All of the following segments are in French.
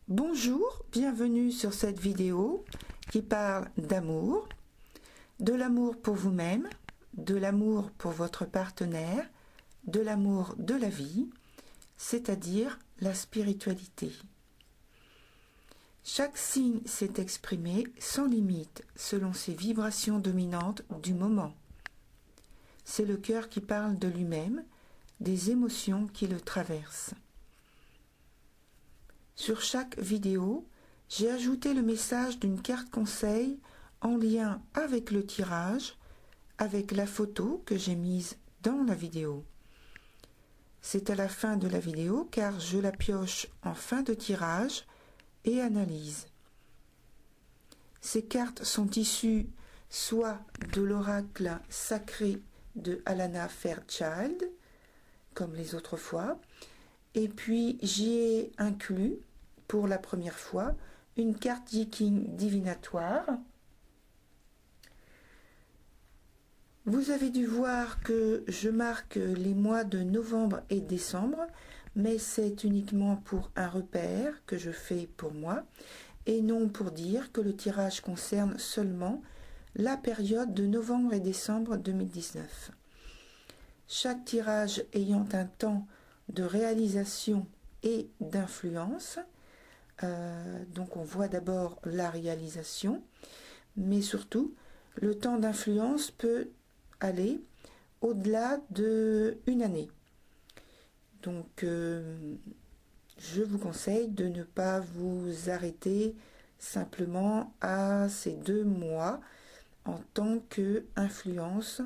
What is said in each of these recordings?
Bonjour, bienvenue sur cette vidéo qui parle d'amour, de l'amour pour vous-même, de l'amour pour votre partenaire, de l'amour de la vie, c'est-à-dire la spiritualité. Chaque signe s'est exprimé sans limite selon ses vibrations dominantes du moment. C'est le cœur qui parle de lui-même, des émotions qui le traversent. Sur chaque vidéo, j'ai ajouté le message d'une carte conseil en lien avec le tirage, avec la photo que j'ai mise dans la vidéo. C'est à la fin de la vidéo car je la pioche en fin de tirage et analyse. Ces cartes sont issues soit de l'oracle sacré de Alana Fairchild, comme les autres fois, et puis j'y ai inclus pour la première fois une carte Viking divinatoire. Vous avez dû voir que je marque les mois de novembre et décembre, mais c'est uniquement pour un repère que je fais pour moi et non pour dire que le tirage concerne seulement la période de novembre et décembre 2019. Chaque tirage ayant un temps de réalisation et d'influence. Donc on voit d'abord la réalisation, mais surtout le temps d'influence peut aller au-delà d'une année. Donc je vous conseille de ne pas vous arrêter simplement à ces 2 mois en tant qu'influence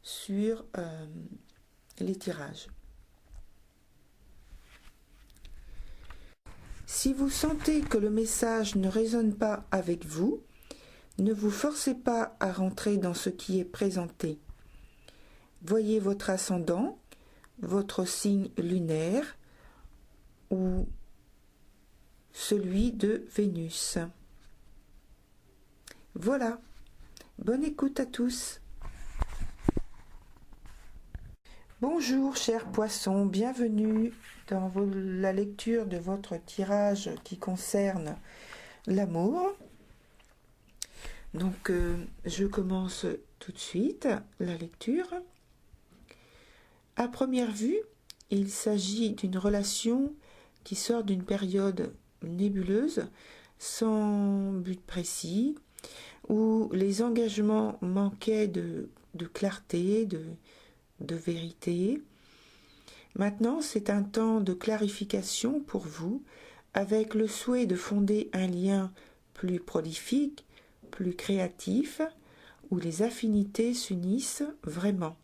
sur les tirages. Si vous sentez que le message ne résonne pas avec vous, ne vous forcez pas à rentrer dans ce qui est présenté. Voyez votre ascendant, votre signe lunaire ou celui de Vénus. Voilà, bonne écoute à tous. Bonjour chers poissons, bienvenue dans la lecture de votre tirage qui concerne l'amour. Donc je commence tout de suite la lecture. À première vue, il s'agit d'une relation qui sort d'une période nébuleuse, sans but précis, où les engagements manquaient de clarté, de vérité. Maintenant, c'est un temps de clarification pour vous, avec le souhait de fonder un lien plus prolifique, plus créatif, où les affinités s'unissent vraiment.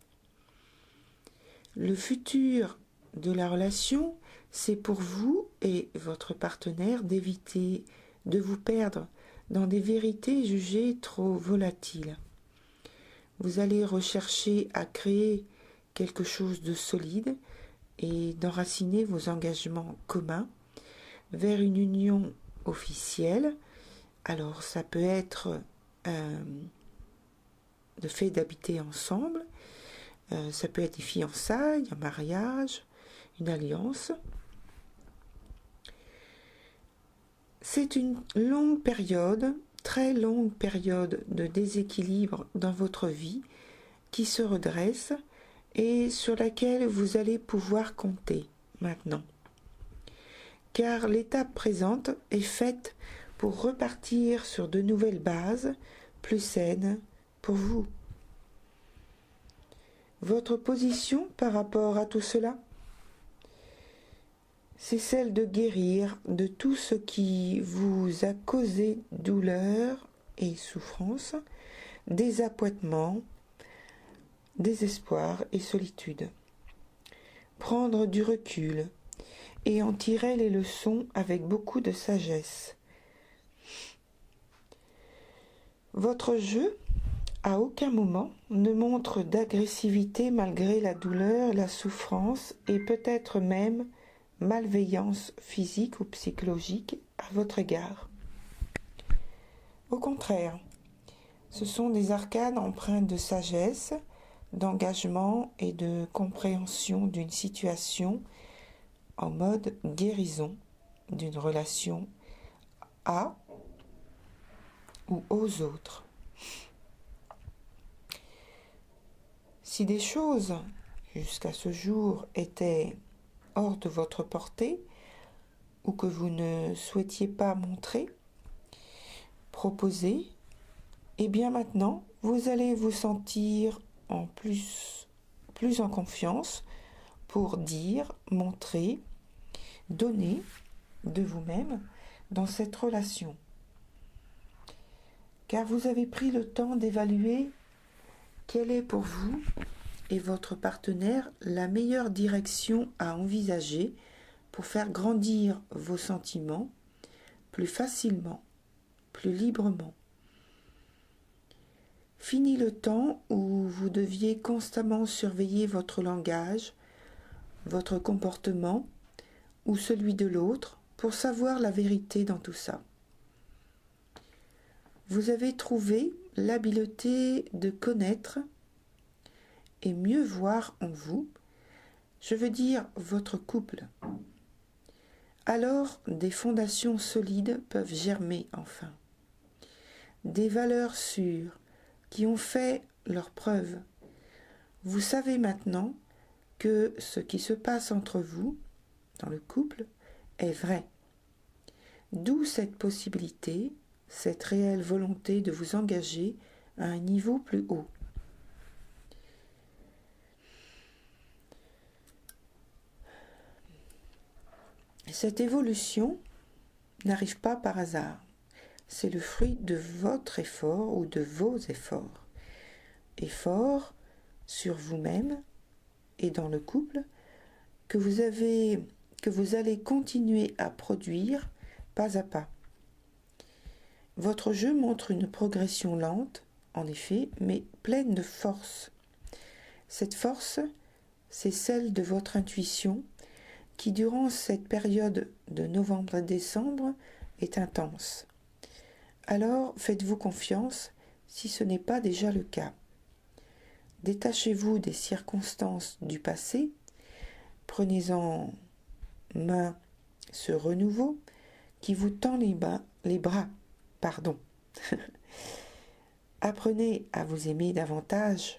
Le futur de la relation, c'est pour vous et votre partenaire d'éviter de vous perdre dans des vérités jugées trop volatiles. Vous allez rechercher à créer quelque chose de solide et d'enraciner vos engagements communs vers une union officielle. Alors ça peut être le fait d'habiter ensemble, ça peut être des fiançailles, un mariage, une alliance. C'est une longue période, très longue période de déséquilibre dans votre vie qui se redresse et sur laquelle vous allez pouvoir compter maintenant. Car l'étape présente est faite pour repartir sur de nouvelles bases plus saines pour vous. Votre position par rapport à tout cela, c'est celle de guérir de tout ce qui vous a causé douleur et souffrance, désappointement, désespoir et solitude. Prendre du recul et en tirez les leçons avec beaucoup de sagesse. Votre jeu, à aucun moment, ne montre d'agressivité malgré la douleur, la souffrance et peut-être même malveillance physique ou psychologique à votre égard. Au contraire, ce sont des arcades empreintes de sagesse, d'engagement et de compréhension d'une situation en mode guérison d'une relation à ou aux autres. Si des choses, jusqu'à ce jour, étaient hors de votre portée ou que vous ne souhaitiez pas montrer, proposer, et bien maintenant, vous allez vous sentir plus en confiance pour dire, montrer, donner de vous-même dans cette relation. Car vous avez pris le temps d'évaluer quelle est pour vous et votre partenaire la meilleure direction à envisager pour faire grandir vos sentiments plus facilement, plus librement. Fini le temps où vous deviez constamment surveiller votre langage, votre comportement ou celui de l'autre pour savoir la vérité dans tout ça. Vous avez trouvé l'habileté de connaître et mieux voir en vous, je veux dire votre couple. Alors, des fondations solides peuvent germer enfin. Des valeurs sûres qui ont fait leurs preuves. Vous savez maintenant que ce qui se passe entre vous, dans le couple, est vrai. D'où cette possibilité, cette réelle volonté de vous engager à un niveau plus haut. Cette évolution n'arrive pas par hasard. C'est le fruit de votre effort ou de vos efforts. Efforts sur vous-même et dans le couple que vous allez continuer à produire pas à pas. Votre jeu montre une progression lente, en effet, mais pleine de force. Cette force, c'est celle de votre intuition qui, durant cette période de novembre à décembre, est intense. Alors, faites-vous confiance si ce n'est pas déjà le cas. Détachez-vous des circonstances du passé, prenez en main ce renouveau qui vous tend les bras. Apprenez à vous aimer davantage,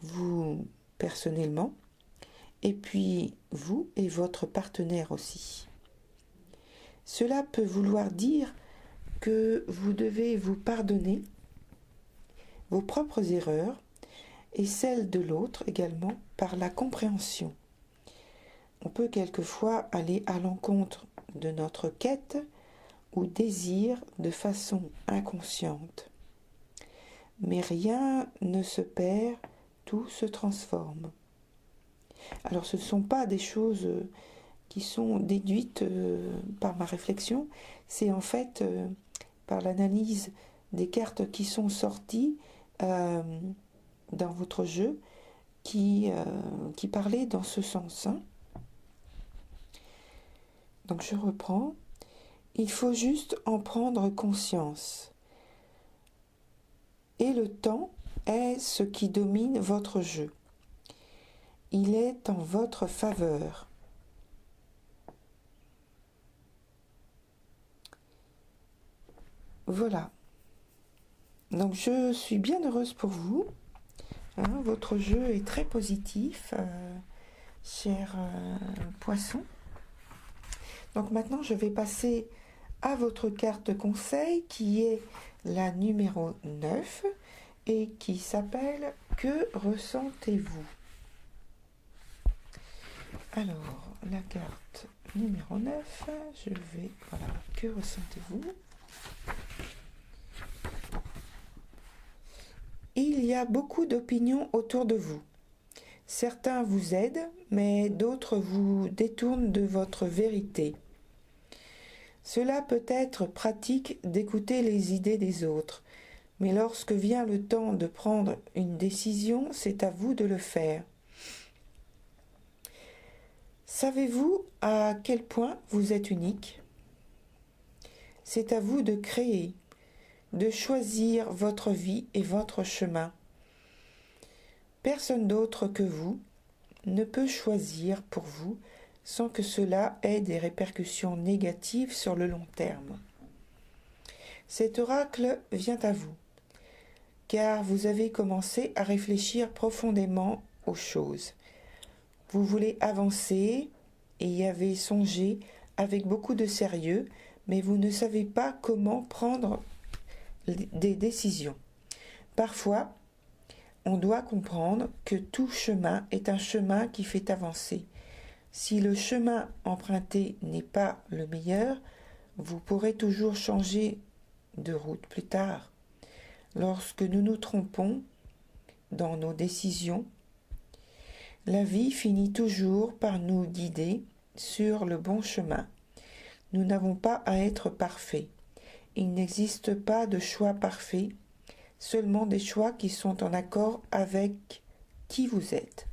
vous personnellement, et puis vous et votre partenaire aussi. Cela peut vouloir dire que vous devez vous pardonner vos propres erreurs et celles de l'autre également par la compréhension. On peut quelquefois aller à l'encontre de notre quête ou désir de façon inconsciente. Mais rien ne se perd, tout se transforme. Alors ce ne sont pas des choses qui sont déduites par ma réflexion, c'est en fait par l'analyse des cartes qui sont sorties dans votre jeu qui parlaient dans ce sens. Donc je reprends. Il faut juste en prendre conscience. Et le temps est ce qui domine votre jeu. Il est en votre faveur. Voilà. Donc je suis bien heureuse pour vous. Votre jeu est très positif, cher poisson. Donc maintenant je vais passer à votre carte conseil qui est la numéro 9 et qui s'appelle « Que ressentez-vous » Alors, la carte numéro 9, voilà, « Que ressentez-vous » Il y a beaucoup d'opinions autour de vous. Certains vous aident, mais d'autres vous détournent de votre vérité. Cela peut être pratique d'écouter les idées des autres, mais lorsque vient le temps de prendre une décision, c'est à vous de le faire. Savez-vous à quel point vous êtes unique ? C'est à vous de créer, de choisir votre vie et votre chemin. Personne d'autre que vous ne peut choisir pour vous sans que cela ait des répercussions négatives sur le long terme. Cet oracle vient à vous, car vous avez commencé à réfléchir profondément aux choses. Vous voulez avancer et y avez songé avec beaucoup de sérieux, mais vous ne savez pas comment prendre des décisions. Parfois, on doit comprendre que tout chemin est un chemin qui fait avancer. Si le chemin emprunté n'est pas le meilleur, vous pourrez toujours changer de route plus tard. Lorsque nous nous trompons dans nos décisions, la vie finit toujours par nous guider sur le bon chemin. Nous n'avons pas à être parfaits. Il n'existe pas de choix parfait, seulement des choix qui sont en accord avec qui vous êtes.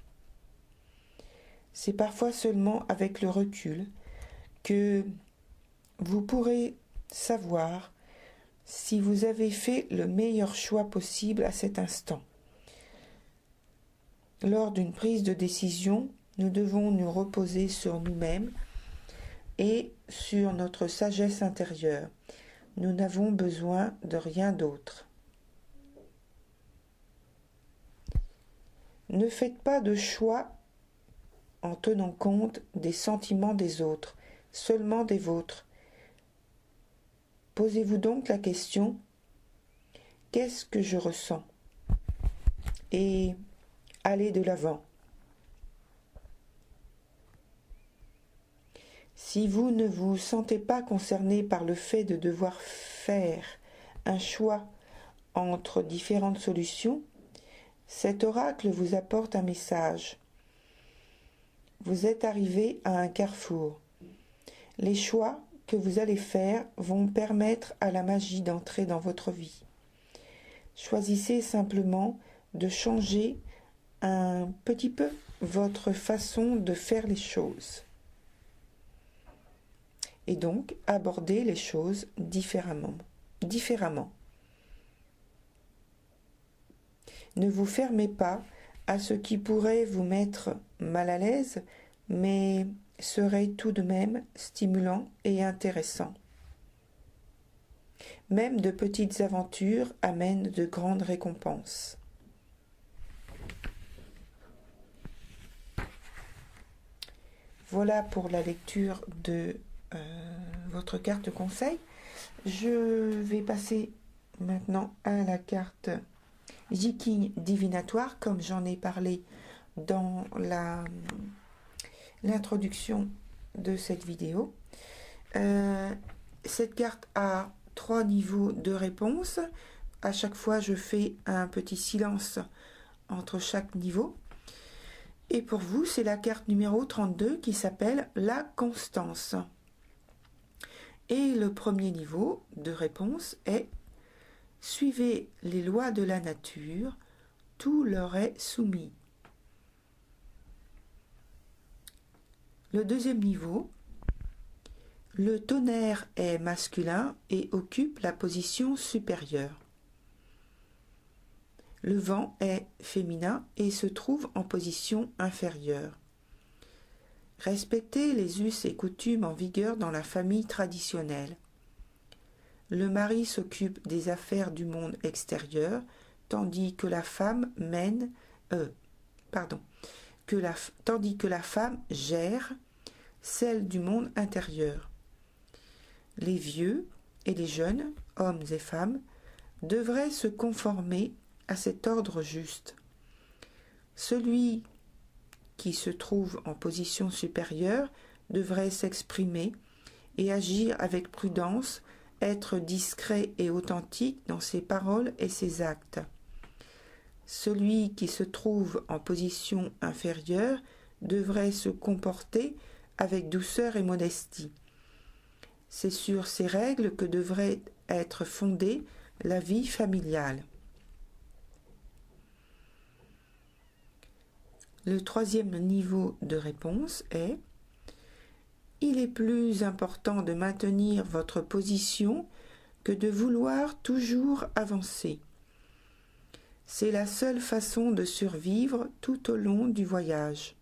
C'est parfois seulement avec le recul que vous pourrez savoir si vous avez fait le meilleur choix possible à cet instant. Lors d'une prise de décision, nous devons nous reposer sur nous-mêmes et sur notre sagesse intérieure. Nous n'avons besoin de rien d'autre. Ne faites pas de choix en tenant compte des sentiments des autres, seulement des vôtres. Posez-vous donc la question, qu'est-ce que je ressens ? Et allez de l'avant. Si vous ne vous sentez pas concerné par le fait de devoir faire un choix entre différentes solutions, cet oracle vous apporte un message. Vous êtes arrivé à un carrefour. Les choix que vous allez faire vont permettre à la magie d'entrer dans votre vie. Choisissez simplement de changer un petit peu votre façon de faire les choses. Et donc aborder les choses différemment. Ne vous fermez pas à ce qui pourrait vous mettre mal à l'aise, mais serait tout de même stimulant et intéressant. Même de petites aventures amènent de grandes récompenses. Voilà pour la lecture de votre carte conseil. Je vais passer maintenant à la carte Jiking divinatoire, comme j'en ai parlé dans l'introduction de cette vidéo. Cette carte a 3 niveaux de réponse. À chaque fois, je fais un petit silence entre chaque niveau. Et pour vous, c'est la carte numéro 32 qui s'appelle la constance. Et le premier niveau de réponse est « Suivez les lois de la nature, tout leur est soumis ». Le deuxième niveau, le tonnerre est masculin et occupe la position supérieure. Le vent est féminin et se trouve en position inférieure. Respectez les us et coutumes en vigueur dans la famille traditionnelle. Le mari s'occupe des affaires du monde extérieur, tandis que la femme gère celle du monde intérieur. Les vieux et les jeunes, hommes et femmes, devraient se conformer à cet ordre juste. Celui qui se trouve en position supérieure devrait s'exprimer et agir avec prudence, être discret et authentique dans ses paroles et ses actes. Celui qui se trouve en position inférieure devrait se comporter avec douceur et modestie. C'est sur ces règles que devrait être fondée la vie familiale. Le troisième niveau de réponse est: il est plus important de maintenir votre position que de vouloir toujours avancer. C'est la seule façon de survivre tout au long du voyage.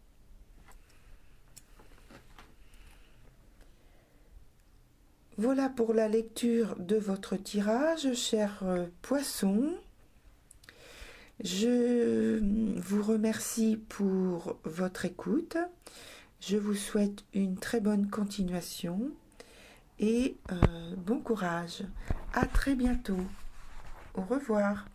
Voilà pour la lecture de votre tirage, chers poissons. Je vous remercie pour votre écoute. Je vous souhaite une très bonne continuation et bon courage. À très bientôt. Au revoir.